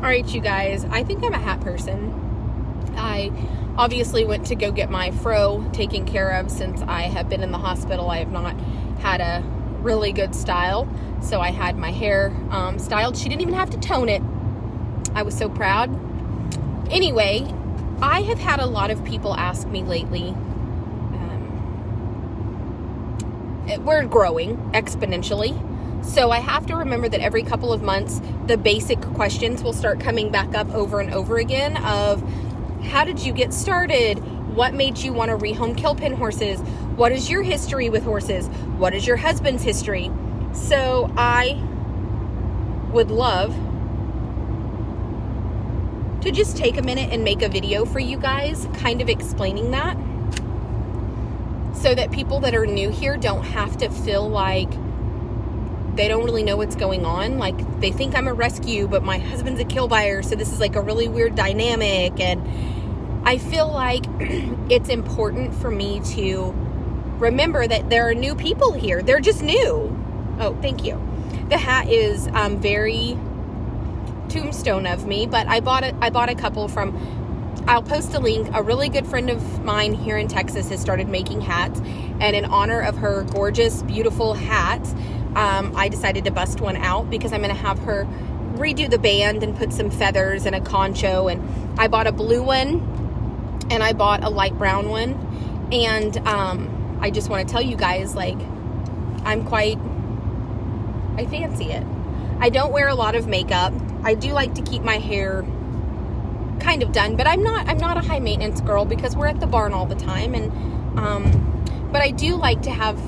All right, you guys, I think I'm a hat person. I obviously went to go get my fro taken care of since I have been in the hospital. I have not had a really good style, so I had my hair styled. She didn't even have to tone it. I was so proud. Anyway, I have had a lot of people ask me lately, we're growing exponentially. So I have to remember that every couple of months, the basic questions will start coming back up over and over again of, how did you get started? What made you want to rehome kill pen horses? What is your history with horses? What is your husband's history? So I would love to just take a minute and make a video for you guys kind of explaining that, so that people that are new here don't have to feel like they don't really know what's going on. Like, they think I'm a rescue, but my husband's a kill buyer, so this is like a really weird dynamic. And I feel like it's important for me to remember that there are new people here. They're just new. Oh, thank you. The hat is very tombstone of me, but I bought a couple from, I'll post a link. A really good friend of mine here in Texas has started making hats, and in honor of her gorgeous, beautiful hat, I decided to bust one out because I'm going to have her redo the band and put some feathers and a concho. And I bought a blue one and I bought a light brown one. And I just want to tell you guys, like, I fancy it. I don't wear a lot of makeup. I do like to keep my hair kind of done, but I'm not a high maintenance girl because we're at the barn all the time. And but I do like to have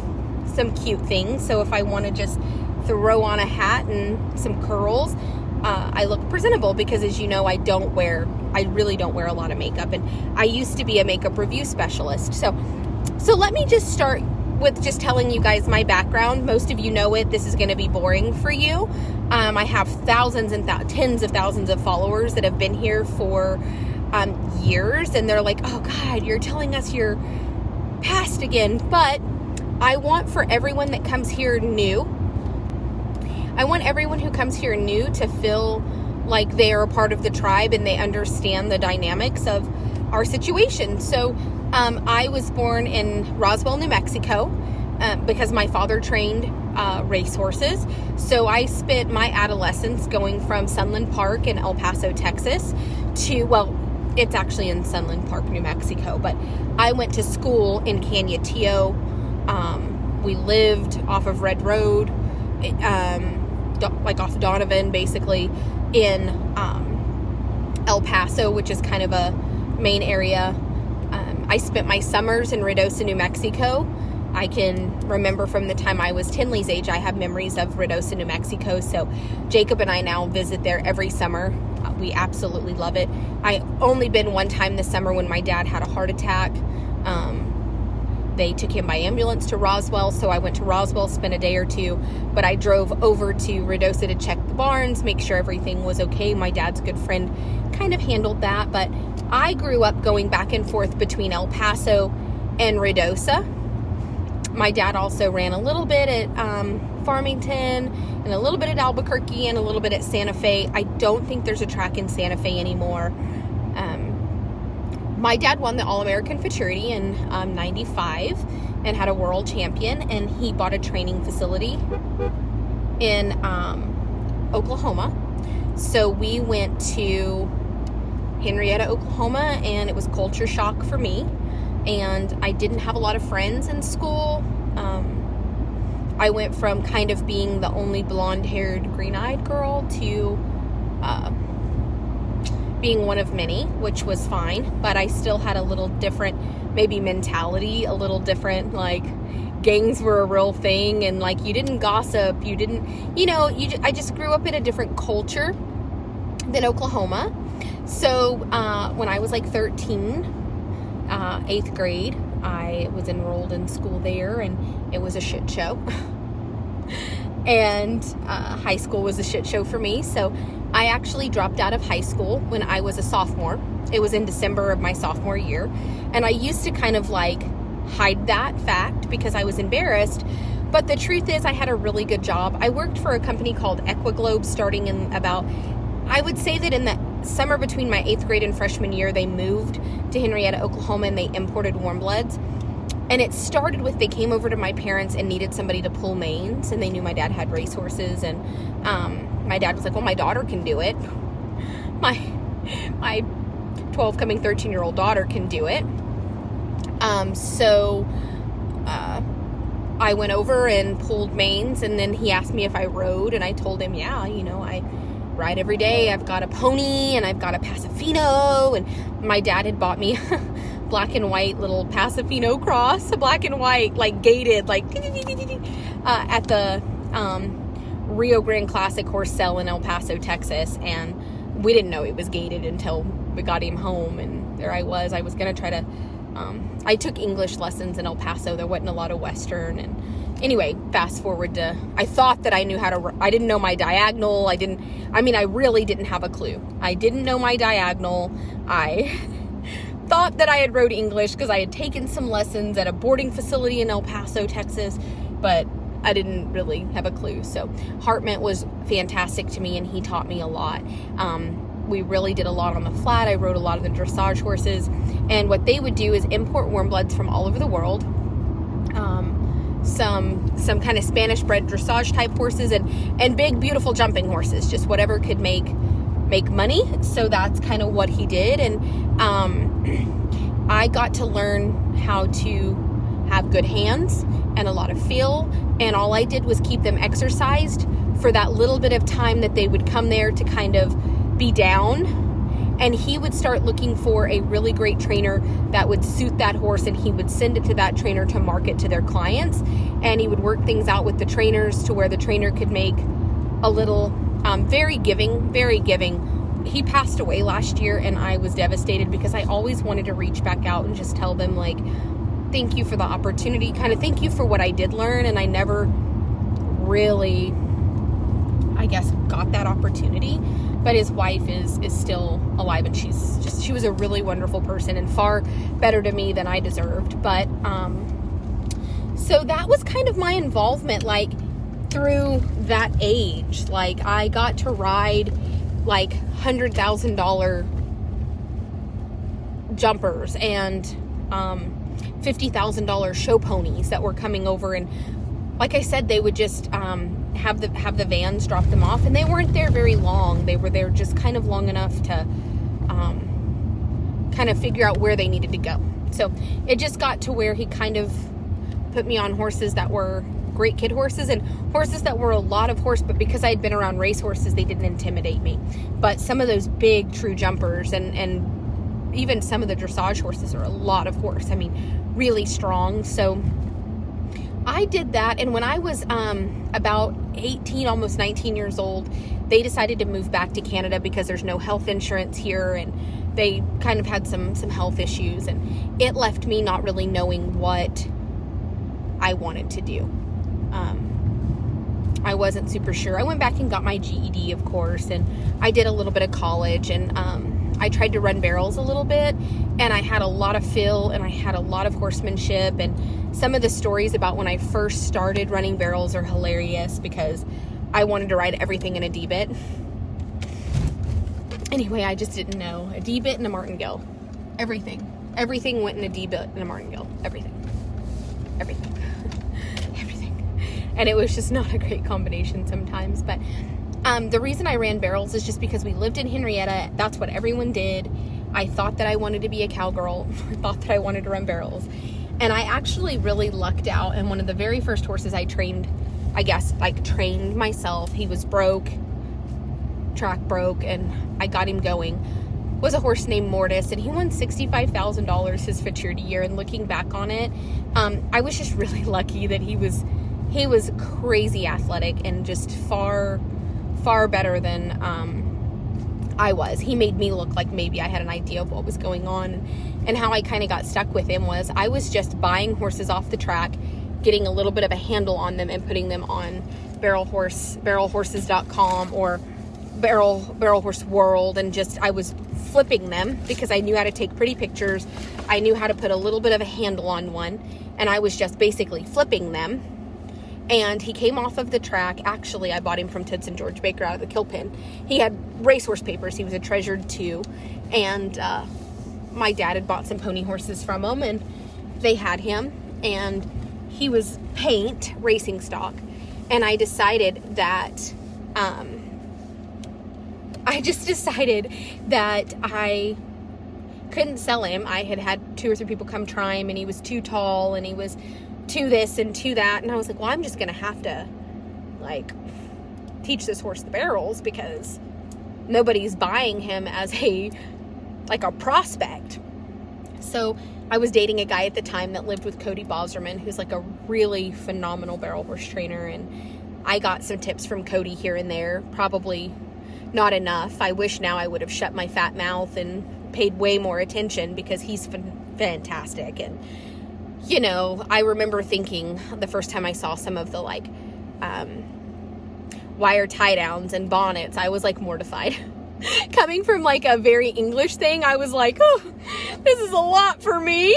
some cute things. So if I want to just throw on a hat and some curls, I look presentable because, as you know, I really don't wear a lot of makeup, and I used to be a makeup review specialist. So let me just start with just telling you guys my background. Most of you know it. This is going to be boring for you. I have thousands and tens of thousands of followers that have been here for years, and they're like, oh God, you're telling us your past again. But I want for everyone that comes here new, I want everyone who comes here new to feel like they are a part of the tribe and they understand the dynamics of our situation. So I was born in Roswell, New Mexico, because my father trained racehorses. So I spent my adolescence going from Sunland Park in El Paso, Texas to, well, it's actually in Sunland Park, New Mexico, but I went to school in Canutillo. We lived off of Red Road, like off Donovan, basically, in El Paso, which is kind of a main area. I spent my summers in Ruidoso, New Mexico. I can remember from the time I was Tinley's age, I have memories of Ruidoso, New Mexico. So Jacob and I now visit there every summer. We absolutely love it. I only been one time this summer when my dad had a heart attack. They took him by ambulance to Roswell, so I went to Roswell, spent a day or two, but I drove over to Ruidoso to check the barns, make sure everything was okay. My dad's good friend kind of handled that, but I grew up going back and forth between El Paso and Ruidoso. My dad also ran a little bit at Farmington, and a little bit at Albuquerque, and a little bit at Santa Fe. I don't think there's a track in Santa Fe anymore. My dad won the All-American Futurity in 95 and had a world champion, and he bought a training facility in Oklahoma. So we went to Henrietta, Oklahoma, and it was culture shock for me. And I didn't have a lot of friends in school. I went from kind of being the only blonde-haired, green-eyed girl to being one of many, which was fine, but I still had a little different, maybe mentality, a little different, like, gangs were a real thing, and, like, you didn't gossip, you didn't, I just grew up in a different culture than Oklahoma. So, when I was, like, 13, 8th grade, I was enrolled in school there, and it was a shit show. And high school was a shit show for me, so I actually dropped out of high school when I was a sophomore. It was in December of my sophomore year, and I used to kind of like hide that fact because I was embarrassed, but the truth is I had a really good job. I worked for a company called Equiglobe starting in about I would say that in the summer between my 8th grade and freshman year, they moved to Henrietta, Oklahoma, and they imported warm bloods. And it started with, they came over to my parents and needed somebody to pull manes, and they knew my dad had racehorses, and my dad was like, well, my daughter can do it. My 12 coming 13-year-old daughter can do it. So I went over and pulled manes, and then he asked me if I rode, and I told him, yeah, I ride every day. I've got a pony, and I've got a Pasofino, and my dad had bought me black and white little Pasofino cross, a black and white, like gated, like at the Rio Grande Classic horse sale in El Paso, Texas, and we didn't know it was gated until we got him home, and there I was going to try to, I took English lessons in El Paso. There wasn't a lot of Western, and anyway, fast forward to, I thought that I knew how to, I didn't know my diagonal. I really didn't have a clue. I didn't know my diagonal. I thought that I had rode English because I had taken some lessons at a boarding facility in El Paso, Texas, but I didn't really have a clue. So Hartmut was fantastic to me, and he taught me a lot. We really did a lot on the flat. I rode a lot of the dressage horses, and what they would do is import warm bloods from all over the world. Some kind of Spanish bred dressage type horses, and big beautiful jumping horses, just whatever could make money. So that's kind of what he did, and I got to learn how to have good hands and a lot of feel, and all I did was keep them exercised for that little bit of time that they would come there to kind of be down, and he would start looking for a really great trainer that would suit that horse, and he would send it to that trainer to market to their clients, and he would work things out with the trainers to where the trainer could make a little, very giving. He passed away last year, and I was devastated because I always wanted to reach back out and just tell them, like, thank you for the opportunity, kind of thank you for what I did learn, and I never really, I guess, got that opportunity. But his wife is still alive, and she was a really wonderful person and far better to me than I deserved. But so that was kind of my involvement, like, through that age. Like, I got to ride like $100,000 jumpers and $50,000 show ponies that were coming over, and like I said, they would just have the vans drop them off, and they weren't there very long. They were there just kind of long enough to kind of figure out where they needed to go. So it just got to where he kind of put me on horses that were great kid horses, and horses that were a lot of horse, but because I had been around race horses, they didn't intimidate me. But some of those big true jumpers and even some of the dressage horses are a lot of horse. I mean, really strong. So I did that, and when I was about 18, almost 19 years old, they decided to move back to Canada because there's no health insurance here, and they kind of had some health issues, and it left me not really knowing what I wanted to do. I wasn't super sure. I went back and got my GED, of course, and I did a little bit of college, and I tried to run barrels a little bit, and I had a lot of feel, and I had a lot of horsemanship, and some of the stories about when I first started running barrels are hilarious because I wanted to ride everything in a D-bit. Anyway, I just didn't know. A D-bit and a martingale. Everything went in a D-bit and a martingale. Everything. And it was just not a great combination sometimes. But the reason I ran barrels is just because we lived in Henrietta. That's what everyone did. I thought that I wanted to be a cowgirl. I thought that I wanted to run barrels. And I actually really lucked out. And one of the very first horses I trained, trained myself, he was broke, track broke, and I got him going, was a horse named Mortis, and he won $65,000 his futurity year. And looking back on it, I was just really lucky that he was crazy athletic and just far better than I was. He made me look like maybe I had an idea of what was going on. And how I kind of got stuck with him was I was just buying horses off the track, getting a little bit of a handle on them, and putting them on barrelhorses.com or Barrel Horse World, and just I was flipping them because I knew how to take pretty pictures. I knew how to put a little bit of a handle on one, and I was just basically flipping them. And he came off of the track. Actually, I bought him from Tits and George Baker out of the kill pen. He had racehorse papers. He was a treasured 2. And my dad had bought some pony horses from him, and they had him. And he was paint racing stock. And I decided that, I couldn't sell him. I had had 2 or 3 people come try him, and he was too tall, and he was too this and too that. And I was like, well, I'm just going to have to, like, teach this horse the barrels, because nobody's buying him as a prospect. So I was dating a guy at the time that lived with Cody Boserman, who's like a really phenomenal barrel horse trainer. And I got some tips from Cody here and there, probably not enough. I wish now I would have shut my fat mouth and paid way more attention, because he's fantastic. And, you know, I remember thinking the first time I saw some of the wire tie downs and bonnets, I was like mortified. Coming from like a very English thing, I was like, oh, this is a lot for me.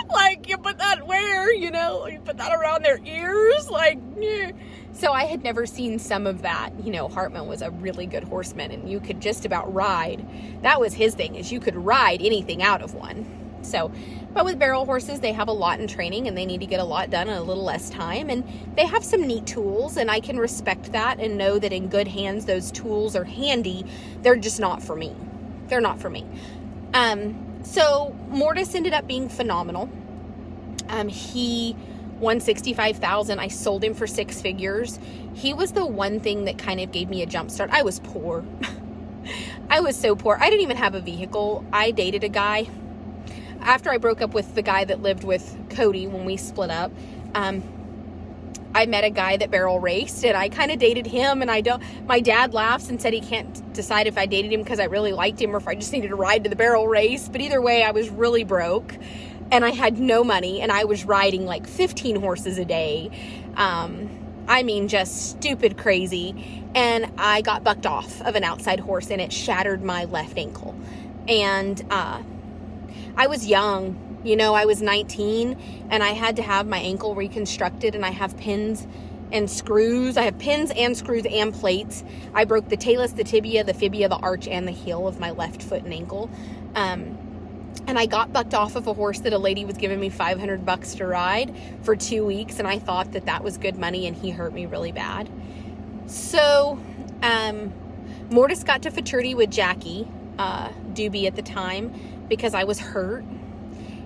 Like, you put that where, you know, you put that around their ears, like, yeah. So I had never seen some of that. You know, Hartman was a really good horseman, and you could just about ride. That was his thing, is you could ride anything out of one. So, but with barrel horses, they have a lot in training, and they need to get a lot done in a little less time. And they have some neat tools, and I can respect that and know that in good hands, those tools are handy. They're just not for me. They're not for me. So Mortis ended up being phenomenal. He won $65,000. I sold him for 6 figures. He was the one thing that kind of gave me a jump start. I was poor. I was so poor. I didn't even have a vehicle. I dated a guy. After I broke up with the guy that lived with Cody, when we split up, I met a guy that barrel raced, and I kind of dated him. And my dad laughs and said he can't decide if I dated him because I really liked him or if I just needed to ride to the barrel race. But either way, I was really broke, and I had no money, and I was riding like 15 horses a day. I mean, just stupid crazy. And I got bucked off of an outside horse, and it shattered my left ankle. And I was young. You know, I was 19, and I had to have my ankle reconstructed, and I have pins and screws. I have pins and screws and plates. I broke the talus, the tibia, the fibia, the arch, and the heel of my left foot and ankle. And I got bucked off of a horse that a lady was giving me $500 to ride for 2 weeks, and I thought that that was good money, and he hurt me really bad. So, Mortis got to futurity with Jackie Doobie at the time because I was hurt.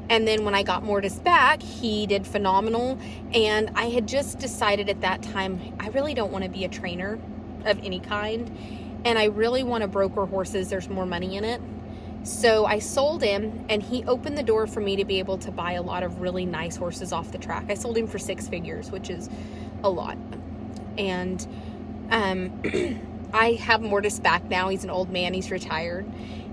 And then when I got Mortis back, he did phenomenal. And I had just decided at that time, I really don't want to be a trainer of any kind. And I really want to broker horses. There's more money in it. So I sold him, and he opened the door for me to be able to buy a lot of really nice horses off the track. I sold him for 6 figures, which is a lot. And I have Mortis back now. He's an old man. He's retired.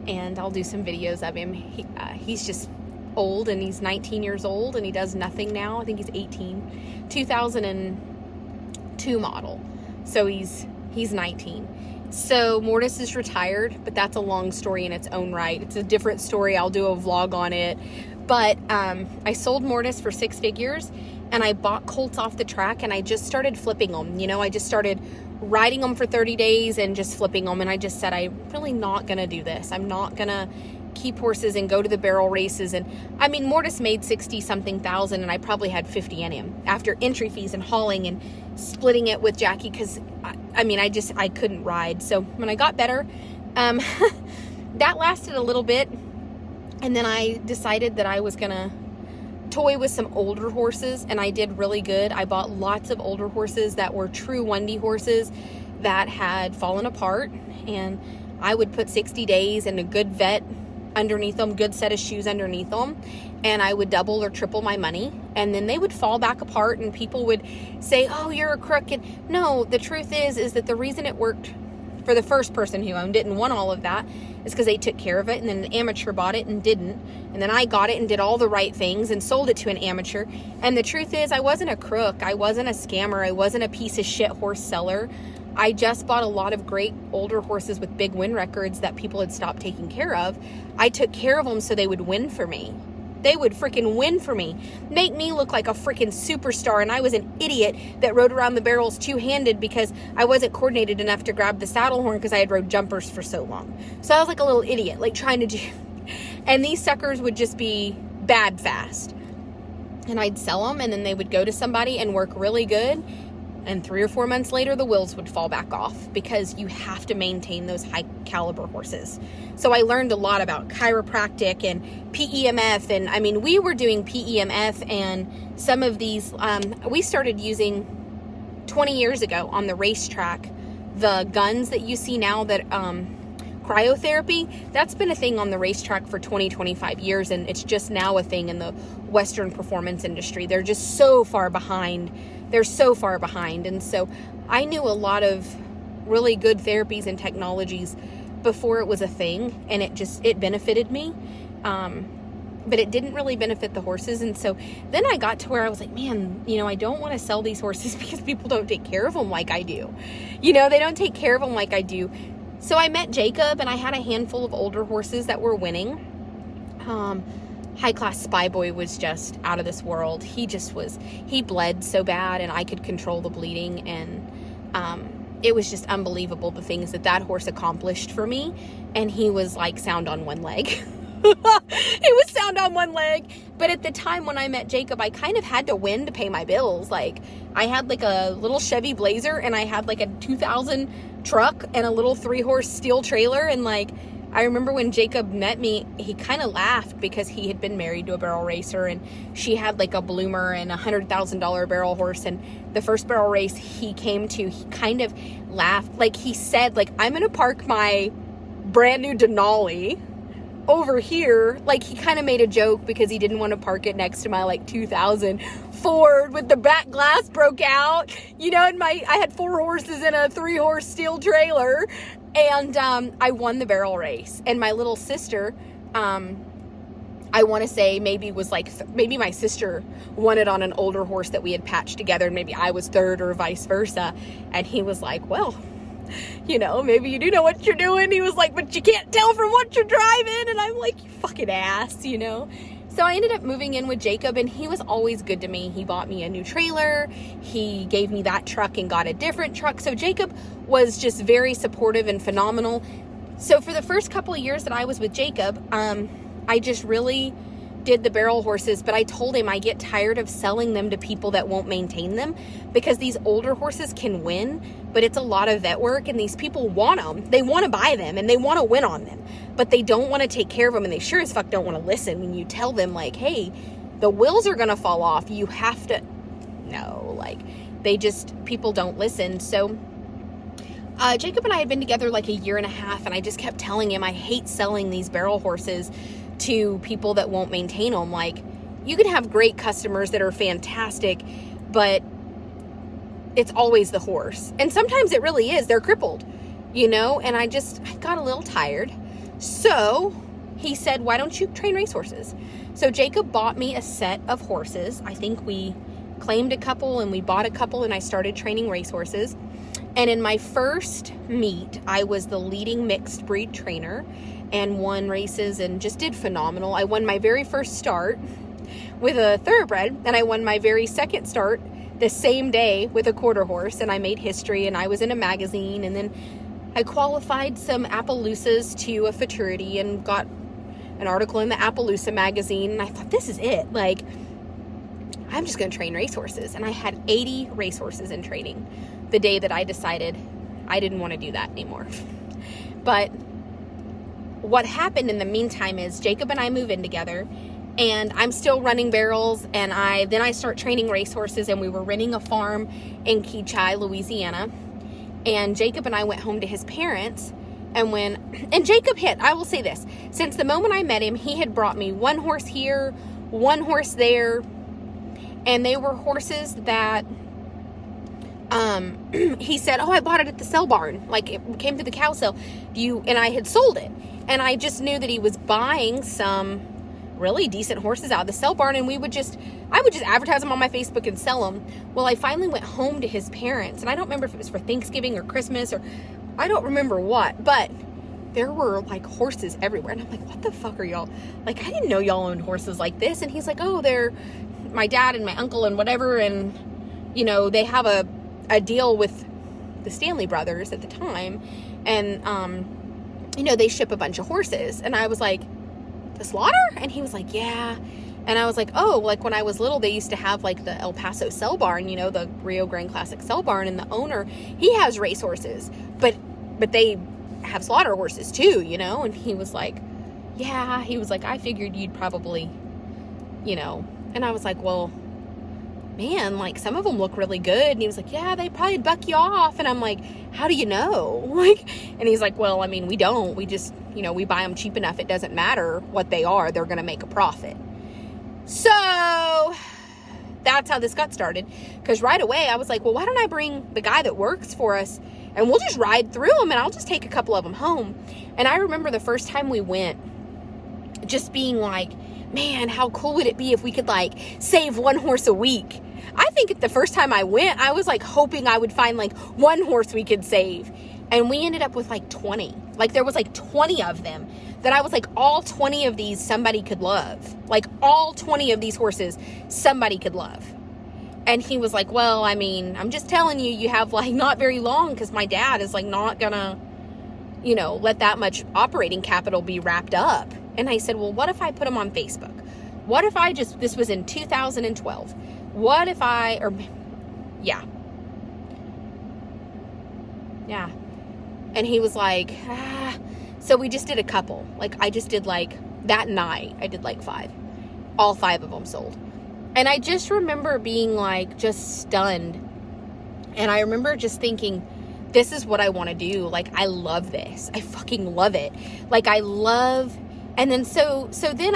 And I'll do some videos of him. He's just old, and he's 19 years old, and he does nothing now. I think he's 18. 2002 model. So he's 19. So Mortis is retired, but that's a long story in its own right. It's a different story. I'll do a vlog on it. But I sold Mortis for 6 figures, and I bought colts off the track, and I just started flipping them. You know, I just started riding them for 30 days and just flipping them. And I just said, I'm really not going to do this. I'm not going to keep horses and go to the barrel races. And I mean, Mortis made 60 something thousand, and I probably had 50 in him after entry fees and hauling and splitting it with Jackie. Cause I couldn't ride. So when I got better, that lasted a little bit. And then I decided that I was going to toy with some older horses, and I did really good. I bought lots of older horses that were true 1D horses that had fallen apart, and I would put 60 days and a good vet underneath them, good set of shoes underneath them, and I would double or triple my money, and then they would fall back apart, and people would say, oh, you're a crook. And no, the truth is that the reason it worked for the first person who owned it and won all of that is because they took care of it, and then an amateur bought it and didn't, and then I got it and did all the right things and sold it to an amateur. And the truth is, I wasn't a crook, I wasn't a scammer, I wasn't a piece of shit horse seller. I just bought a lot of great older horses with big win records that people had stopped taking care of. I took care of them so they would win for me. They would freaking win for me, make me look like a freaking superstar, and I was an idiot that rode around the barrels two-handed because I wasn't coordinated enough to grab the saddle horn because I had rode jumpers for so long. So I was like a little idiot, like trying to do, and these suckers would just be bad fast. And I'd sell them, and then they would go to somebody and work really good, and 3 or 4 months later, the wheels would fall back off because you have to maintain those high caliber horses. So I learned a lot about chiropractic and PEMF. And I mean, we were doing PEMF and some of these, we started using 20 years ago on the racetrack, the guns that you see now that, cryotherapy, that's been a thing on the racetrack for 20-25 years, and it's just now a thing in the Western performance industry. They're just so far behind. They're so far behind. And so I knew a lot of really good therapies and technologies before it was a thing, and it benefited me. But it didn't really benefit the horses. And so then I got to where I was like, man, I don't want to sell these horses because people don't take care of them like I do. They don't take care of them like I do. So I met Jacob, and I had a handful of older horses that were winning. High Class Spy Boy was just out of this world. He bled so bad, and I could control the bleeding, and it was just unbelievable the things that horse accomplished for me. And he was like sound on one leg. He was sound on one leg. But at the time when I met Jacob, I kind of had to win to pay my bills. Like, I had like a little Chevy Blazer, and I had like a 2000 truck and a little 3-horse steel trailer. And like, I remember when Jacob met me, he kind of laughed because he had been married to a barrel racer, and she had like a bloomer and $100,000 barrel horse. And the first barrel race he came to, he kind of laughed. Like, he said, like, I'm going to park my brand new Denali over here. Like, he kind of made a joke because he didn't want to park it next to my like 2000 Ford with the back glass broke out, and I had 4 horses in a 3-horse steel trailer. And I won the barrel race. And my little sister, I want to say maybe my sister won it on an older horse that we had patched together, and maybe I was third or vice versa. And he was like, well, maybe you do know what you're doing. He was like, but you can't tell from what you're driving. And I'm like, you fucking ass, So I ended up moving in with Jacob, and he was always good to me. He bought me a new trailer. He gave me that truck and got a different truck. So Jacob was just very supportive and phenomenal. So for the first couple of years that I was with Jacob, I just really did the barrel horses, but I told him I get tired of selling them to people that won't maintain them, because these older horses can win, but it's a lot of vet work, and these people want them. They want to buy them, and they want to win on them, but they don't want to take care of them, and they sure as fuck don't want to listen when you tell them, like, hey, the wheels are going to fall off. You have to... No, like, people don't listen. So Jacob and I had been together like a year and a half, and I just kept telling him I hate selling these barrel horses to people that won't maintain them. Like, you can have great customers that are fantastic, but it's always the horse. And sometimes it really is. They're crippled, and I got a little tired. So he said, why don't you train racehorses? So Jacob bought me a set of horses. I think we claimed a couple, and we bought a couple, and I started training racehorses. And in my first meet, I was the leading mixed breed trainer and won races and just did phenomenal. I won my very first start with a thoroughbred, and I won my very second start the same day with a quarter horse, and I made history, and I was in a magazine, and then I qualified some Appaloosas to a futurity and got an article in the Appaloosa magazine, and I thought, this is it. Like, I'm just going to train racehorses. And I had 80 racehorses in training the day that I decided I didn't want to do that anymore. But what happened in the meantime is Jacob and I move in together, and I'm still running barrels, and then I start training racehorses, and we were renting a farm in Keachai, Louisiana, and Jacob and I went home to his parents. And Jacob I will say this, since the moment I met him, he had brought me one horse here, one horse there, and they were horses that he said, oh, I bought it at the sale barn. Like, it came to the cow sale. And I had sold it. And I just knew that he was buying some really decent horses out of the sale barn, and I would just advertise them on my Facebook and sell them. Well, I finally went home to his parents, and I don't remember if it was for Thanksgiving or Christmas, or I don't remember what, but there were like horses everywhere. And I'm like, what the fuck are y'all? Like, I didn't know y'all owned horses like this. And he's like, oh, they're my dad and my uncle and whatever. And, you know, they have a deal with the Stanley brothers at the time. And, you know, they ship a bunch of horses. And I was like, the slaughter? And he was like, yeah. And I was like, oh, like when I was little, they used to have like the El Paso Sell Barn, you know, the Rio Grande Classic Sell Barn. And the owner, he has racehorses, but they have slaughter horses too, you know? And he was like, yeah, he was like, I figured you'd probably, you know. And I was like, well, man, like some of them look really good. And he was like, yeah, they probably buck you off. And I'm like, how do you know? Like, and he's like, well, I mean, we don't, we just, you know, we buy them cheap enough. It doesn't matter what they are. They're going to make a profit. So that's how this got started. Because right away I was like, well, why don't I bring the guy that works for us and we'll just ride through them and I'll just take a couple of them home. And I remember the first time we went just being like, man, how cool would it be if we could like save one horse a week? I think the first time I went, I was like hoping I would find like one horse we could save. And we ended up with like 20. Like there was like 20 of them that I was like, all 20 of these somebody could love. Like all 20 of these horses somebody could love. And he was like, well, I mean, I'm just telling you, you have like not very long because my dad is like not gonna, you know, let that much operating capital be wrapped up. And I said, well, what if I put them on Facebook? What if I just, this was in 2012. What if yeah. And he was like, so we just did a couple. Like I just did like that night, I did like 5. All 5 of them sold. And I just remember being like, just stunned. And I remember just thinking, this is what I want to do. Like, I love this. I fucking love it. Like I love, and then so then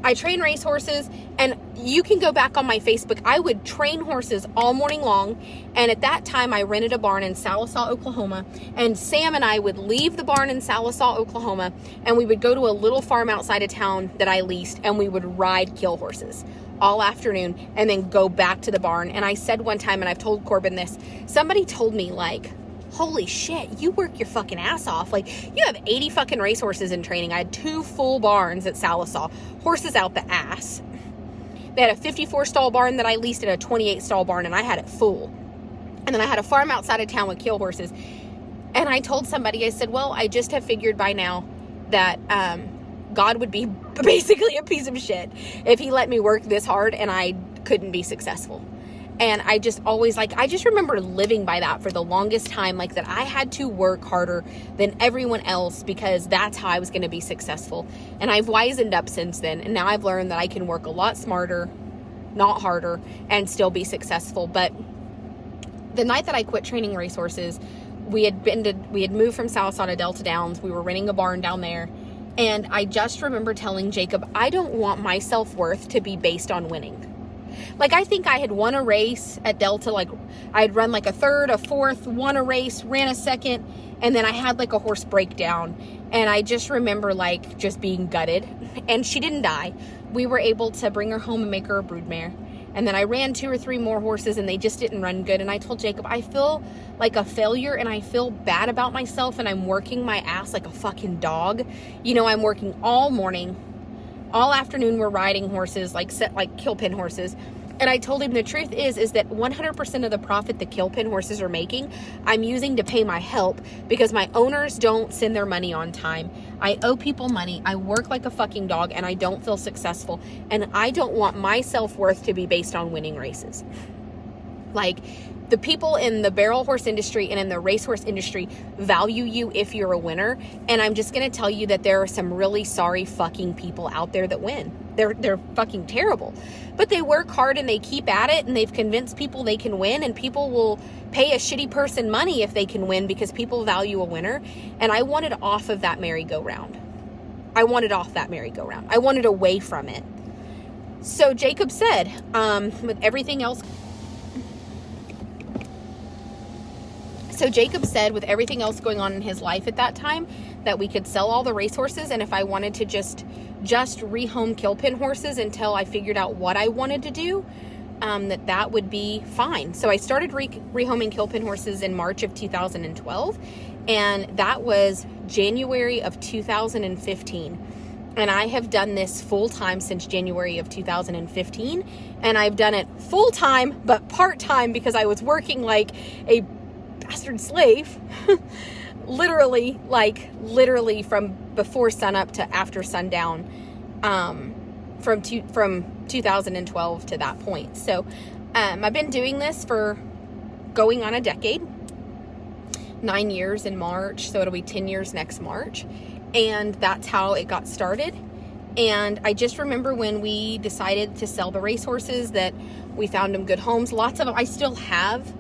I train race horses, and you can go back on my Facebook. I would train horses all morning long. And at that time I rented a barn in Sallisaw, Oklahoma, and Sam and I would leave the barn in Sallisaw, Oklahoma, and we would go to a little farm outside of town that I leased, and we would ride kill horses all afternoon and then go back to the barn. And I said one time, and I've told Corbin this, somebody told me like, holy shit, you work your fucking ass off. Like, you have 80 fucking racehorses in training. I had 2 full barns at Sallisaw, horses out the ass. They had a 54 stall barn that I leased and a 28 stall barn, and I had it full. And then I had a farm outside of town with kill horses. And I told somebody, I said, well, I just have figured by now that God would be basically a piece of shit if he let me work this hard and I couldn't be successful. And I just always I just remember living by that for the longest time, like that I had to work harder than everyone else because that's how I was going to be successful. And I've wisened up since then. And now I've learned that I can work a lot smarter, not harder, and still be successful. But the night that I quit training racehorses, we had moved from Sallisaw to Delta Downs. We were renting a barn down there. And I just remember telling Jacob, I don't want my self-worth to be based on winning. Like, I think I had won a race at Delta. Like, I had run like a 3rd, a 4th, won a race, ran a 2nd, and then I had like a horse breakdown. And I just remember like just being gutted. And she didn't die. We were able to bring her home and make her a broodmare. And then I ran 2 or 3 more horses and they just didn't run good. And I told Jacob, I feel like a failure and I feel bad about myself and I'm working my ass like a fucking dog. You know, I'm working all morning, all afternoon we're riding horses, like kill pin horses. And I told him the truth is that 100% of the profit the kill pin horses are making, I'm using to pay my help because my owners don't send their money on time. I owe people money. I work like a fucking dog and I don't feel successful. And I don't want my self-worth to be based on winning races. Like, the people in the barrel horse industry and in the racehorse industry value you if you're a winner. And I'm just going to tell you that there are some really sorry fucking people out there that win. They're fucking terrible. But they work hard and they keep at it and they've convinced people they can win, and people will pay a shitty person money if they can win because people value a winner. And I wanted off of that merry-go-round. I wanted away from it. So Jacob said, with everything else going on in his life at that time, that we could sell all the racehorses, and if I wanted to just rehome kill pin horses until I figured out what I wanted to do, that would be fine. So I started rehoming kill pin horses in March of 2012, And that was January of 2015. And I have done this full time since January of 2015. And I've done it full time, but part time, because I was working like a bastard slave. literally from before sunup to after sundown, from 2012 to that point. So I've been doing this for going on a decade, 9 years in March, so it'll be 10 years next March. And that's how it got started. And I just remember when we decided to sell the racehorses that we found them good homes. Lots of them. I still have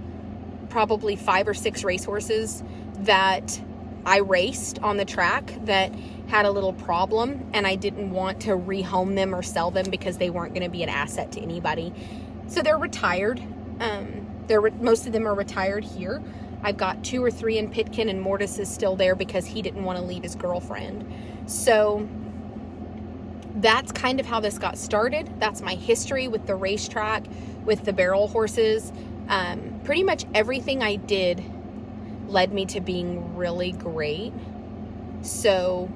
probably 5 or 6 racehorses that I raced on the track that had a little problem, and I didn't want to rehome them or sell them because they weren't going to be an asset to anybody. So they're retired. Most of them are retired here. I've got 2 or 3 in Pitkin, and Mortis is still there because he didn't want to leave his girlfriend. So that's kind of how this got started. That's my history with the racetrack, with the barrel horses. Pretty much everything I did led me to being really great. So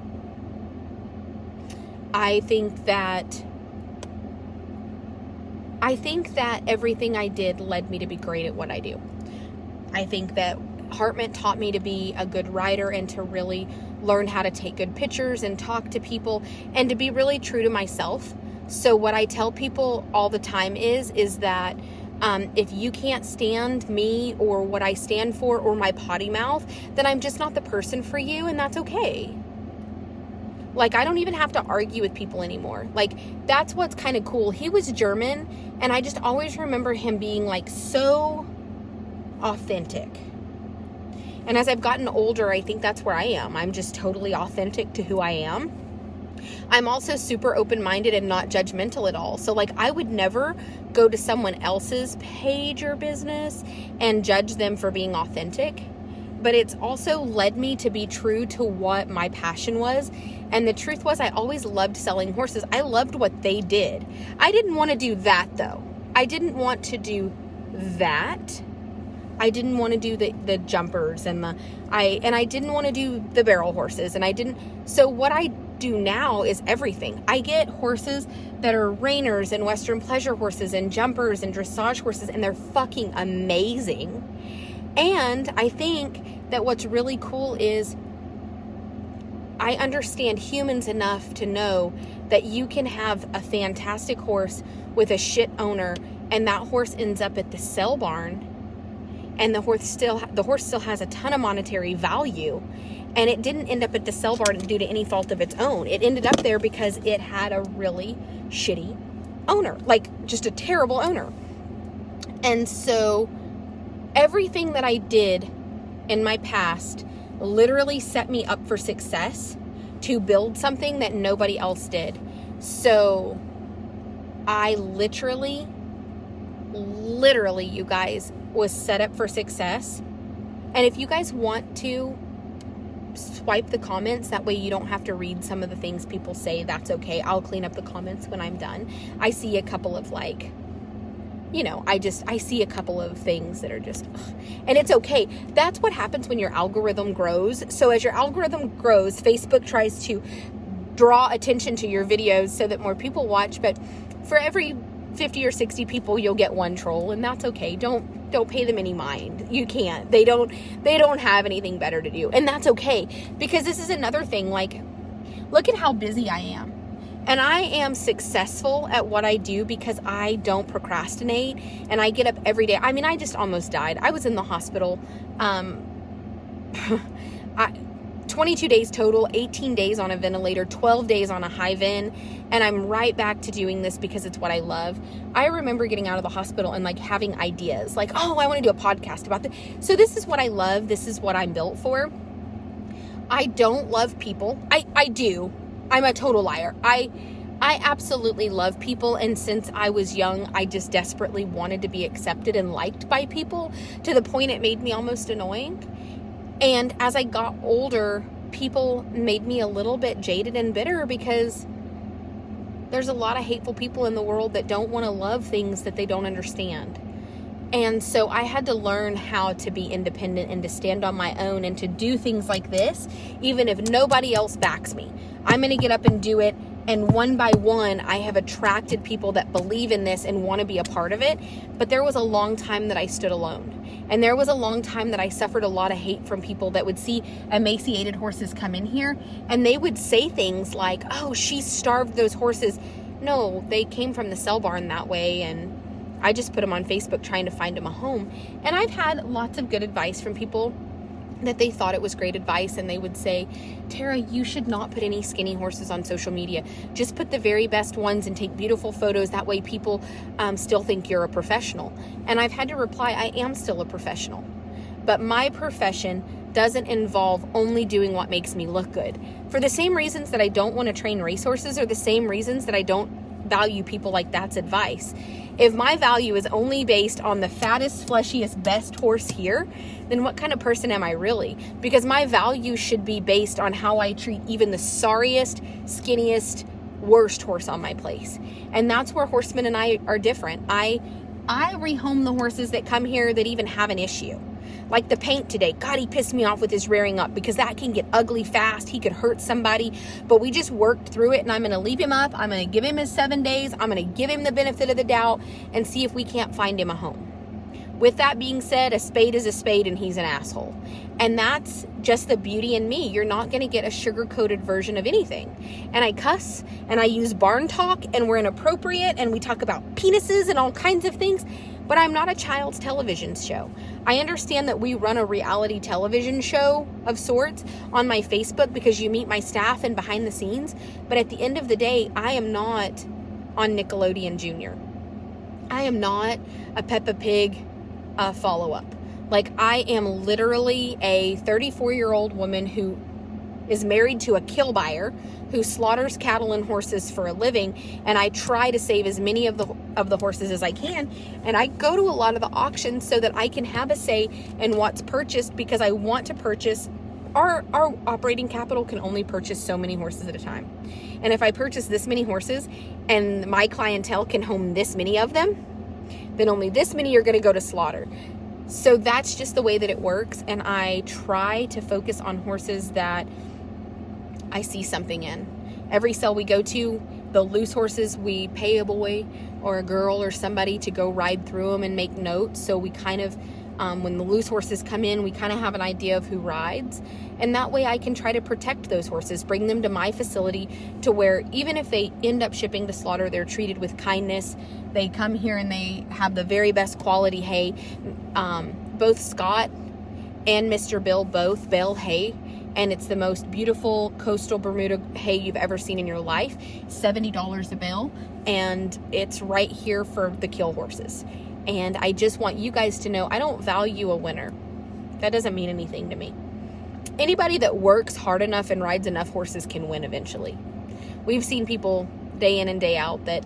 I think that everything I did led me to be great at what I do. I think that Hartmut taught me to be a good rider and to really learn how to take good pictures and talk to people and to be really true to myself. So what I tell people all the time is that if you can't stand me or what I stand for or my potty mouth, then I'm just not the person for you, and that's okay. Like, I don't even have to argue with people anymore. Like, that's what's kind of cool. He was German, and I just always remember him being like so authentic. And as I've gotten older, I think that's where I am. I'm just totally authentic to who I am. I'm also super open-minded and not judgmental at all. So like, I would never go to someone else's page or business and judge them for being authentic. But it's also led me to be true to what my passion was. And the truth was, I always loved selling horses. I loved what they did. I didn't want to do that though. I didn't want to do that. I didn't want to do the jumpers and I didn't want to do the barrel horses, so what I do now is everything. I get horses that are reiners and Western pleasure horses and jumpers and dressage horses, and they're fucking amazing. And I think that what's really cool is I understand humans enough to know that you can have a fantastic horse with a shit owner, and that horse ends up at the sale barn, and the horse still has a ton of monetary value, and it didn't end up at the sale barn due to any fault of its own. It ended up there because it had a really shitty owner, like just a terrible owner. And so everything that I did in my past literally set me up for success to build something that nobody else did. So I literally, you guys, was set up for success. And if you guys want to swipe the comments, that way you don't have to read some of the things people say, that's okay. I'll clean up the comments when I'm done. I see a couple of I see a couple of things that are just, and it's okay. That's what happens when your algorithm grows. So as your algorithm grows, Facebook tries to draw attention to your videos so that more people watch, but for every 50 or 60 people, you'll get one troll, and that's okay. Don't pay them any mind. You can't. They don't have anything better to do, and that's okay, because this is another thing. Like, look at how busy I am. And I am successful at what I do because I don't procrastinate, and I get up every day. I mean, I just almost died. I was in the hospital 22 days total, 18 days on a ventilator, 12 days on a high ven, and I'm right back to doing this because it's what I love. I remember getting out of the hospital and having ideas like, oh, I want to do a podcast about this. So this is what I love. This is what I'm built for. I don't love people. I do. I'm a total liar. I absolutely love people, and since I was young, I just desperately wanted to be accepted and liked by people to the point it made me almost annoying. And as I got older, people made me a little bit jaded and bitter because there's a lot of hateful people in the world that don't want to love things that they don't understand. And so I had to learn how to be independent and to stand on my own and to do things like this, even if nobody else backs me. I'm going to get up and do it. And one by one, I have attracted people that believe in this and want to be a part of it. But there was a long time that I stood alone. And there was a long time that I suffered a lot of hate from people that would see emaciated horses come in here. And they would say things like, oh, she starved those horses. No, they came from the sell barn that way. And I just put them on Facebook trying to find them a home. And I've had lots of good advice from people that they thought it was great advice, and they would say, Tara, you should not put any skinny horses on social media. Just put the very best ones and take beautiful photos. That way people still think you're a professional. And I've had to reply, I am still a professional. But my profession doesn't involve only doing what makes me look good. For the same reasons that I don't want to train racehorses are the same reasons that I don't value people like that's advice. If my value is only based on the fattest, fleshiest, best horse here, then what kind of person am I really? Because my value should be based on how I treat even the sorriest, skinniest, worst horse on my place. And that's where Horseman and I are different. I rehome the horses that come here that even have an issue. Like the paint today. God, he pissed me off with his rearing up because that can get ugly fast. He could hurt somebody. But we just worked through it, and I'm going to leave him up. I'm going to give him his 7 days. I'm going to give him the benefit of the doubt and see if we can't find him a home. With that being said, a spade is a spade and he's an asshole. And that's just the beauty in me. You're not going to get a sugar-coated version of anything. And I cuss and I use barn talk and we're inappropriate and we talk about penises and all kinds of things. But I'm not a child's television show. I understand that we run a reality television show of sorts on my Facebook because you meet my staff and behind the scenes. But at the end of the day, I am not on Nickelodeon Junior. I am not a Peppa Pig follow-up. Like, I am literally a 34-year-old woman who is married to a kill buyer who slaughters cattle and horses for a living, and I try to save as many of the horses as I can, and I go to a lot of the auctions so that I can have a say in what's purchased because I want to purchase. Our operating capital can only purchase so many horses at a time. And if I purchase this many horses and my clientele can home this many of them, then only this many are going to go to slaughter. So that's just the way that it works, and I try to focus on horses that I see something in. Every sale we go to, the loose horses, we pay a boy or a girl or somebody to go ride through them and make notes. So we kind of, when the loose horses come in, we kind of have an idea of who rides. And that way I can try to protect those horses, bring them to my facility to where even if they end up shipping to slaughter, they're treated with kindness. They come here and they have the very best quality hay. Both Scott and Mr. Bill both bale hay, and it's the most beautiful coastal Bermuda hay you've ever seen in your life. $70 a bale, and it's right here for the kill horses. And I just want you guys to know I don't value a winner. That doesn't mean anything to me. Anybody that works hard enough and rides enough horses can win eventually. We've seen people day in and day out that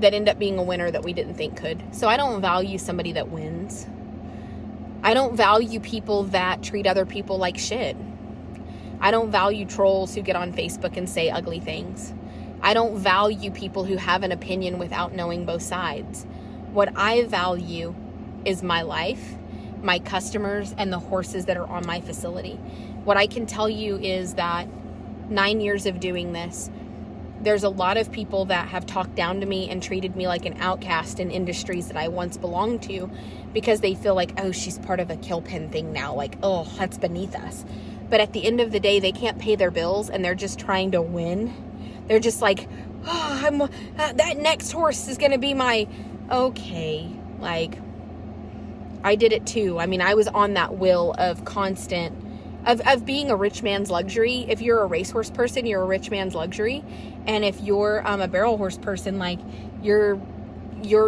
end up being a winner that we didn't think could. So I don't value somebody that wins. I don't value people that treat other people like shit. I don't value trolls who get on Facebook and say ugly things. I don't value people who have an opinion without knowing both sides. What I value is my life, my customers, and the horses that are on my facility. What I can tell you is that 9 years of doing this, there's a lot of people that have talked down to me and treated me like an outcast in industries that I once belonged to because they feel like, oh, she's part of a kill pen thing now. Like, oh, that's beneath us. But at the end of the day, they can't pay their bills and they're just trying to win. They're just like, oh, that next horse is going to be my, okay, like, I did it too. I mean, I was on that wheel of constant, of being a rich man's luxury. If you're a racehorse person, you're a rich man's luxury. And if you're a barrel horse person, like, you're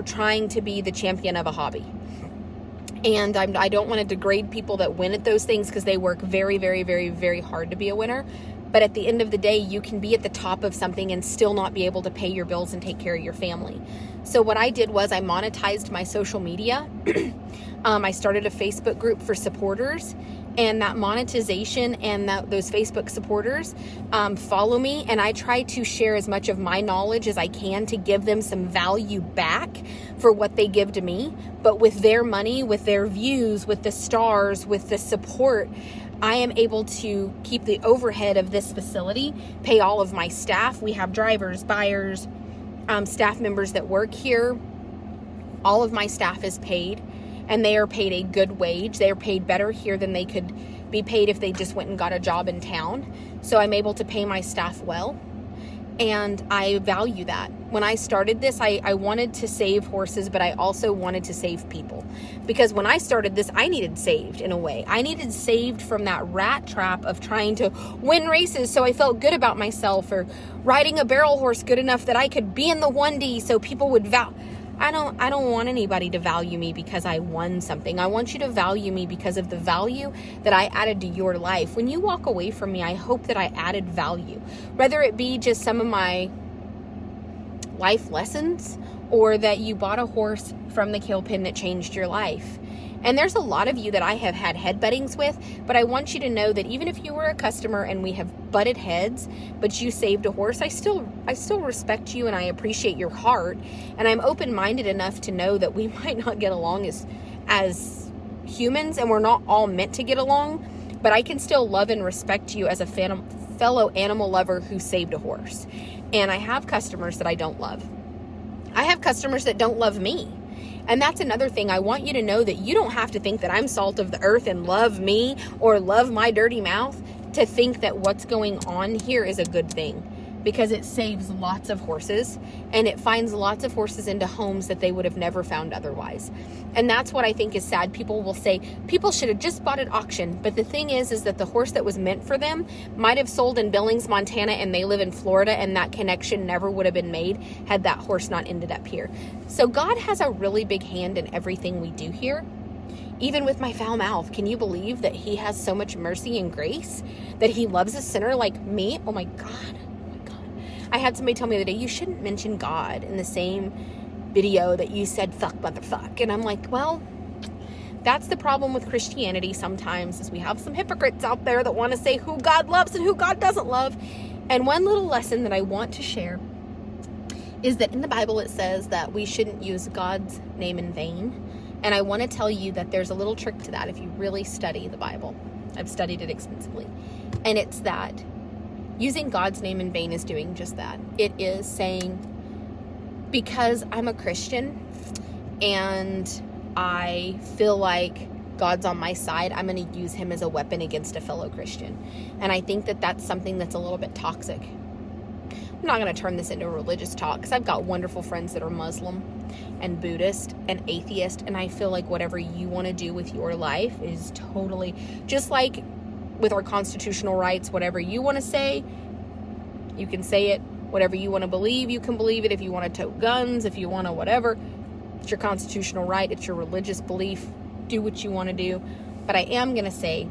trying to be the champion of a hobby. And I don't want to degrade people that win at those things because they work very, very, very, very hard to be a winner. But at the end of the day, you can be at the top of something and still not be able to pay your bills and take care of your family. So what I did was I monetized my social media. I started a Facebook group for supporters, and that monetization and those Facebook supporters follow me, and I try to share as much of my knowledge as I can to give them some value back for what they give to me. But with their money, with their views, with the stars, with the support, I am able to keep the overhead of this facility, pay all of my staff. We have drivers, buyers, staff members that work here. All of my staff is paid, and they are paid a good wage. They are paid better here than they could be paid if they just went and got a job in town. So I'm able to pay my staff well, and I value that. When I started this, I wanted to save horses, but I also wanted to save people. Because when I started this, I needed saved in a way. I needed saved from that rat trap of trying to win races so I felt good about myself, or riding a barrel horse good enough that I could be in the 1D so people would I don't want anybody to value me because I won something. I want you to value me because of the value that I added to your life. When you walk away from me, I hope that I added value, whether it be just some of my life lessons, or that you bought a horse from the kill pen that changed your life. And there's a lot of you that I have had headbuttings with, but I want you to know that even if you were a customer and we have butted heads, but you saved a horse, I still respect you, and I appreciate your heart. And I'm open-minded enough to know that we might not get along as humans, and we're not all meant to get along, but I can still love and respect you as a fellow animal lover who saved a horse. And I have customers that I don't love. I have customers that don't love me. And that's another thing. I want you to know that you don't have to think that I'm salt of the earth and love me or love my dirty mouth to think that what's going on here is a good thing, because it saves lots of horses, and it finds lots of horses into homes that they would have never found otherwise. And that's what I think is sad. People will say people should have just bought at auction. But the thing is that the horse that was meant for them might have sold in Billings, Montana, and they live in Florida, and that connection never would have been made had that horse not ended up here. So God has a really big hand in everything we do here. Even with my foul mouth, can you believe that he has so much mercy and grace, that he loves a sinner like me? Oh my God. I had somebody tell me the other day, you shouldn't mention God in the same video that you said fuck motherfuck. And I'm like, well, that's the problem with Christianity sometimes, is we have some hypocrites out there that want to say who God loves and who God doesn't love. And one little lesson that I want to share is that in the Bible it says that we shouldn't use God's name in vain. And I want to tell you that there's a little trick to that if you really study the Bible. I've studied it extensively. And it's that using God's name in vain is doing just that. It is saying, because I'm a Christian and I feel like God's on my side, I'm going to use him as a weapon against a fellow Christian. And I think that that's something that's a little bit toxic. I'm not going to turn this into a religious talk, because I've got wonderful friends that are Muslim and Buddhist and atheist, and I feel like whatever you want to do with your life is totally, just like with our constitutional rights, whatever you want to say, you can say it. Whatever you want to believe, you can believe it. If you want to tote guns, if you want to whatever, it's your constitutional right. It's your religious belief. Do what you want to do. But I am going to say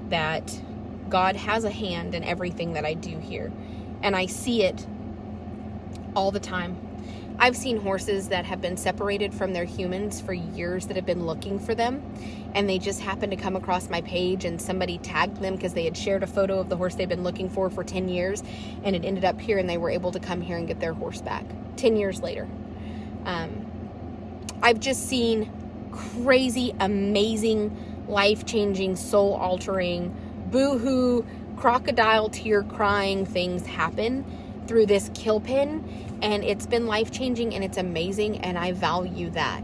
that God has a hand in everything that I do here. And I see it all the time. I've seen horses that have been separated from their humans for years that have been looking for them, and they just happened to come across my page, and somebody tagged them because they had shared a photo of the horse they've been looking for 10 years, and it ended up here, and they were able to come here and get their horse back 10 years later. I've just seen crazy, amazing, life-changing, soul-altering, boo-hoo, crocodile tear-crying things happen through this kill pen. And it's been life-changing, and it's amazing, and I value that.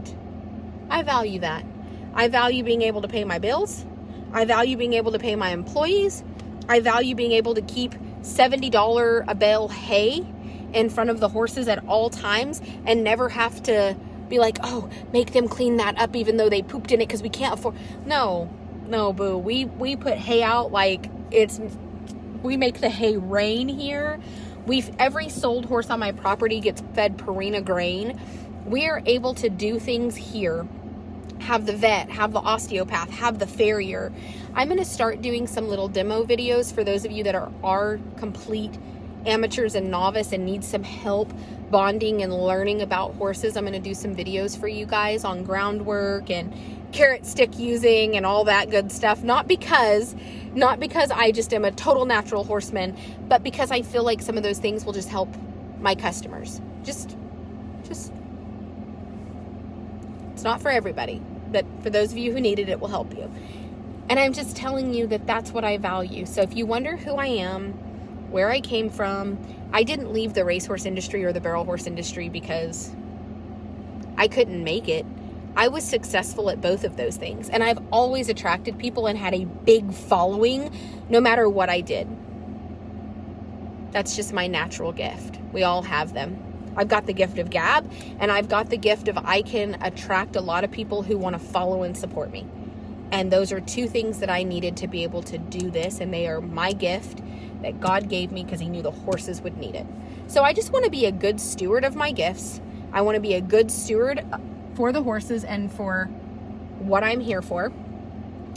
I value that. I value being able to pay my bills. I value being able to pay my employees. I value being able to keep $70 a bale hay in front of the horses at all times and never have to be like, oh, make them clean that up even though they pooped in it because we can't afford. No, boo. We put hay out like we make the hay rain here. Every sold horse on my property gets fed Purina grain. We are able to do things here. Have the vet, have the osteopath, have the farrier. I'm going to start doing some little demo videos for those of you that are complete amateurs and novice and need some help bonding and learning about horses. I'm going to do some videos for you guys on groundwork and carrot stick using and all that good stuff. Not because I just am a total natural horseman, but because I feel like some of those things will just help my customers. Just it's not for everybody, but for those of you who need it, it will help you. And I'm just telling you that that's what I value. So if you wonder who I am, where I came from, I didn't leave the racehorse industry or the barrel horse industry because I couldn't make it. I was successful at both of those things. And I've always attracted people and had a big following no matter what I did. That's just my natural gift. We all have them. I've got the gift of gab, and I've got the gift of I can attract a lot of people who want to follow and support me. And those are two things that I needed to be able to do this, and they are my gift that God gave me because he knew the horses would need it. So I just want to be a good steward of my gifts. I want to be a good steward for the horses and for what I'm here for.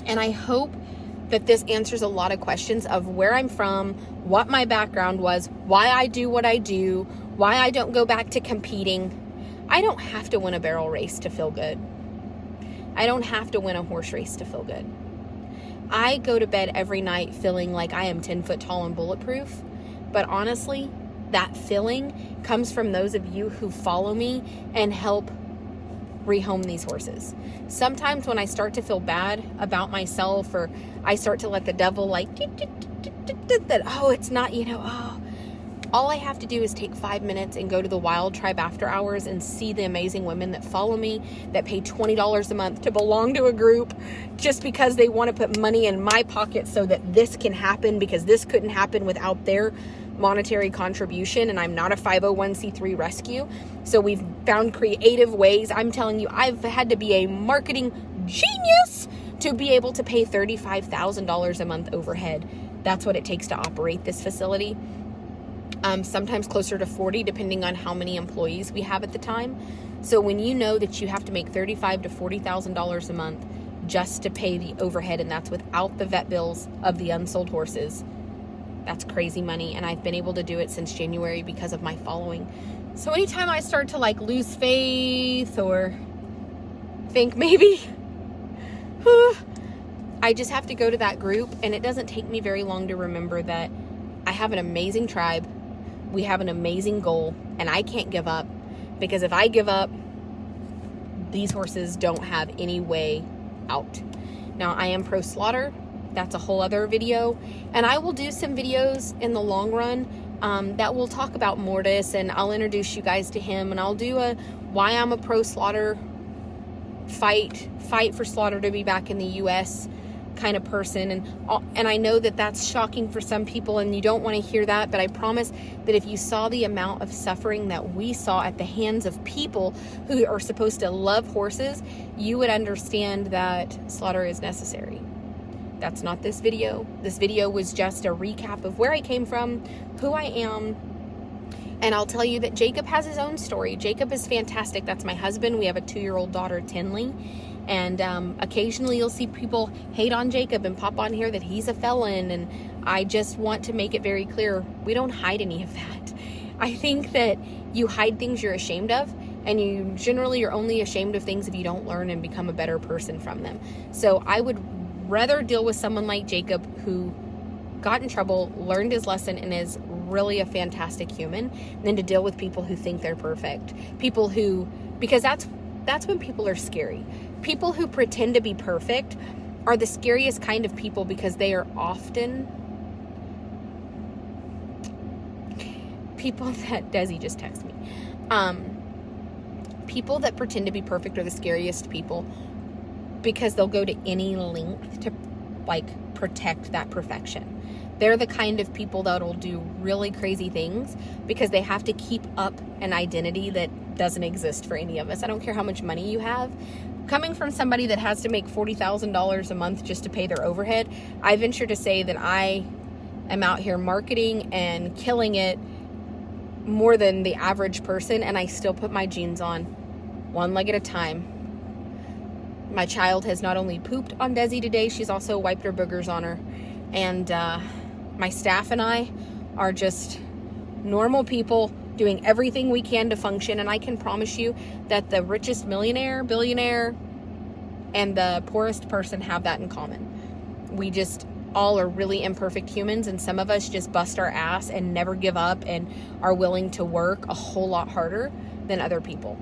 And I hope that this answers a lot of questions of where I'm from, what my background was, why I do what I do, why I don't go back to competing. I don't have to win a barrel race to feel good. I don't have to win a horse race to feel good. I go to bed every night feeling like I am 10 foot tall and bulletproof. But honestly, that feeling comes from those of you who follow me and help rehome these horses. Sometimes when I start to feel bad about myself, or I start to let the devil like, that, oh, it's not, all I have to do is take 5 minutes and go to the Wild Tribe after hours and see the amazing women that follow me, that pay $20 a month to belong to a group just because they want to put money in my pocket so that this can happen, because this couldn't happen without their monetary contribution. And I'm not a 501c3 rescue. So we've found creative ways. I'm telling you, I've had to be a marketing genius to be able to pay $35,000 a month overhead. That's what it takes to operate this facility. Sometimes closer to 40, depending on how many employees we have at the time. So when you know that you have to make $35,000 to $40,000 a month just to pay the overhead, and that's without the vet bills of the unsold horses, that's crazy money. And I've been able to do it since January because of my following. So anytime I start to like lose faith or think maybe, I just have to go to that group, and it doesn't take me very long to remember that I have an amazing tribe. We have an amazing goal, and I can't give up, because if I give up, these horses don't have any way out. Now, I am pro slaughter. That's a whole other video, and I will do some videos in the long run that will talk about Mortis, and I'll introduce you guys to him, and I'll do a why I'm a pro slaughter fight for slaughter to be back in the U.S. kind of person. And I know that that's shocking for some people, and you don't want to hear that, but I promise that if you saw the amount of suffering that we saw at the hands of people who are supposed to love horses, you would understand that slaughter is necessary. That's not this video. This video was just a recap of where I came from, who I am, and I'll tell you that Jacob has his own story. Jacob is fantastic. That's my husband. We have a 2-year-old daughter, Tinley. And occasionally you'll see people hate on Jacob and pop on here that he's a felon. And I just want to make it very clear, we don't hide any of that. I think that you hide things you're ashamed of, and you generally are only ashamed of things if you don't learn and become a better person from them. So I would rather deal with someone like Jacob who got in trouble, learned his lesson, and is really a fantastic human, than to deal with people who think they're perfect. People who, because that's when people are scary. People who pretend to be perfect are the scariest kind of people, because they are often people that, Desi just texted me. People that pretend to be perfect are the scariest people, because they'll go to any length to like protect that perfection. They're the kind of people that'll do really crazy things because they have to keep up an identity that doesn't exist for any of us. I don't care how much money you have. Coming from somebody that has to make $40,000 a month just to pay their overhead, I venture to say that I am out here marketing and killing it more than the average person, and I still put my jeans on one leg at a time. My child has not only pooped on Desi today, she's also wiped her boogers on her. And my staff and I are just normal people doing everything we can to function. And I can promise you that the richest millionaire, billionaire, and the poorest person have that in common. We just all are really imperfect humans, and some of us just bust our ass and never give up and are willing to work a whole lot harder than other people.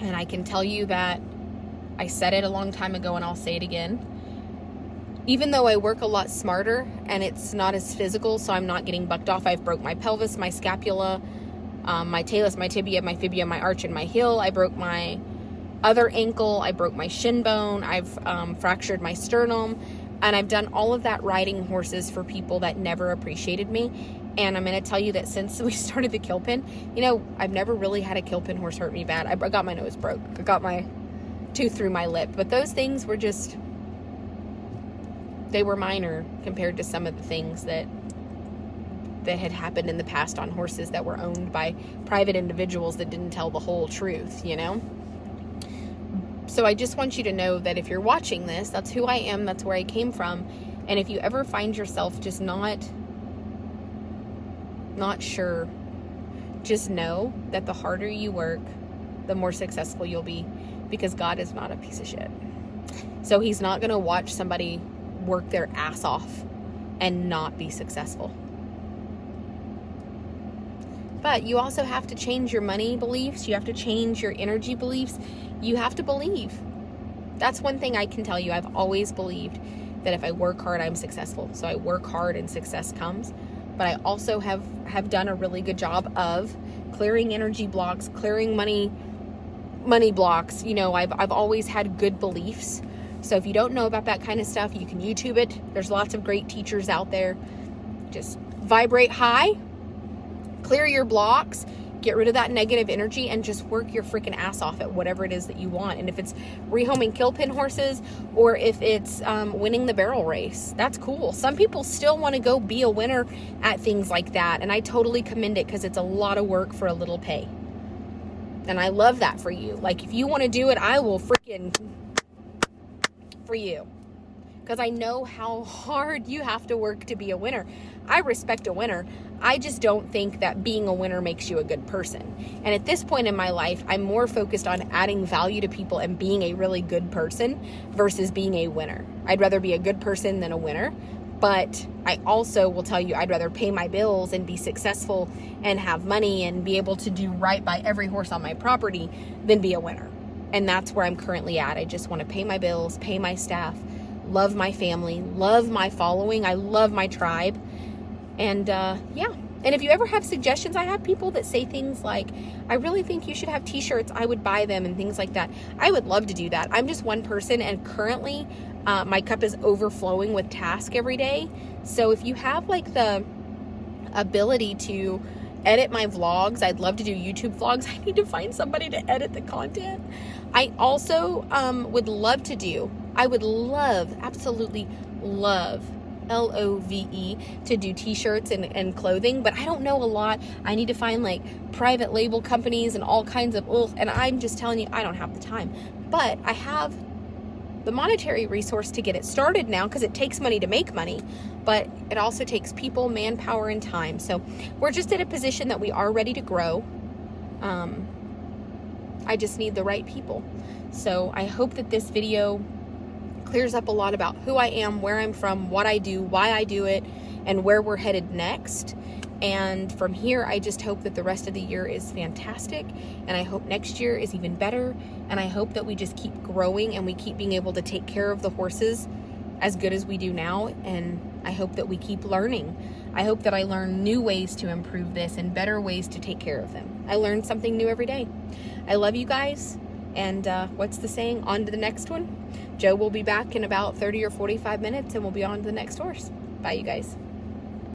And I can tell you that I said it a long time ago, and I'll say it again. Even though I work a lot smarter and it's not as physical, so I'm not getting bucked off. I've broke my pelvis, my scapula, my talus, my tibia, my fibula, my arch, and my heel. I broke my other ankle. I broke my shin bone. I've fractured my sternum. And I've done all of that riding horses for people that never appreciated me. And I'm going to tell you that since we started the kill pin, you know, I've never really had a kill pin horse hurt me bad. I got my nose broke. I got my tooth through my lip. But those things were just, they were minor compared to some of the things that had happened in the past on horses that were owned by private individuals that didn't tell the whole truth, you know? So I just want you to know that if you're watching this, that's who I am, that's where I came from. And if you ever find yourself just not sure, just know that the harder you work, the more successful you'll be, because God is not a piece of shit. So he's not going to watch somebody work their ass off and not be successful. But you also have to change your money beliefs. You have to change your energy beliefs. You have to believe. That's one thing I can tell you. I've always believed that if I work hard, I'm successful. So I work hard and success comes. But I also have done a really good job of clearing energy blocks, clearing money blocks. You know, I've always had good beliefs. So if you don't know about that kind of stuff, you can YouTube it. There's lots of great teachers out there. Just vibrate high, clear your blocks, get rid of that negative energy, and just work your freaking ass off at whatever it is that you want. And if it's rehoming kill pin horses, or if it's winning the barrel race, that's cool. Some people still want to go be a winner at things like that, and I totally commend it, because it's a lot of work for a little pay. And I love that for you. Like, if you want to do it, I will freaking for you, because I know how hard you have to work to be a winner. I respect a winner. I just don't think that being a winner makes you a good person. And at this point in my life, I'm more focused on adding value to people and being a really good person versus being a winner. I'd rather be a good person than a winner. But I also will tell you, I'd rather pay my bills and be successful and have money and be able to do right by every horse on my property than be a winner. And that's where I'm currently at. I just want to pay my bills, pay my staff, love my family, love my following. I love my tribe. And yeah. And if you ever have suggestions, I have people that say things like, I really think you should have t-shirts. I would buy them and things like that. I would love to do that. I'm just one person, and currently my cup is overflowing with task every day. So if you have like the ability to edit my vlogs, I'd love to do YouTube vlogs. I need to find somebody to edit the content. I also would love to do, I would love, absolutely love, LOVE, to do t-shirts and clothing, but I don't know a lot. I need to find like private label companies and all kinds of, and I'm just telling you, I don't have the time. But I have the monetary resource to get it started now, because it takes money to make money, but it also takes people, manpower, and time. So we're just at a position that we are ready to grow. I just need the right people. So I hope that this video clears up a lot about who I am, where I'm from, what I do, why I do it, and where we're headed next. And from here, I just hope that the rest of the year is fantastic, and I hope next year is even better, and I hope that we just keep growing and we keep being able to take care of the horses as good as we do now, and I hope that we keep learning. I hope that I learn new ways to improve this and better ways to take care of them. I learn something new every day. I love you guys, and what's the saying? On to the next one. Joe will be back in about 30 or 45 minutes, and we'll be on to the next horse. Bye, you guys.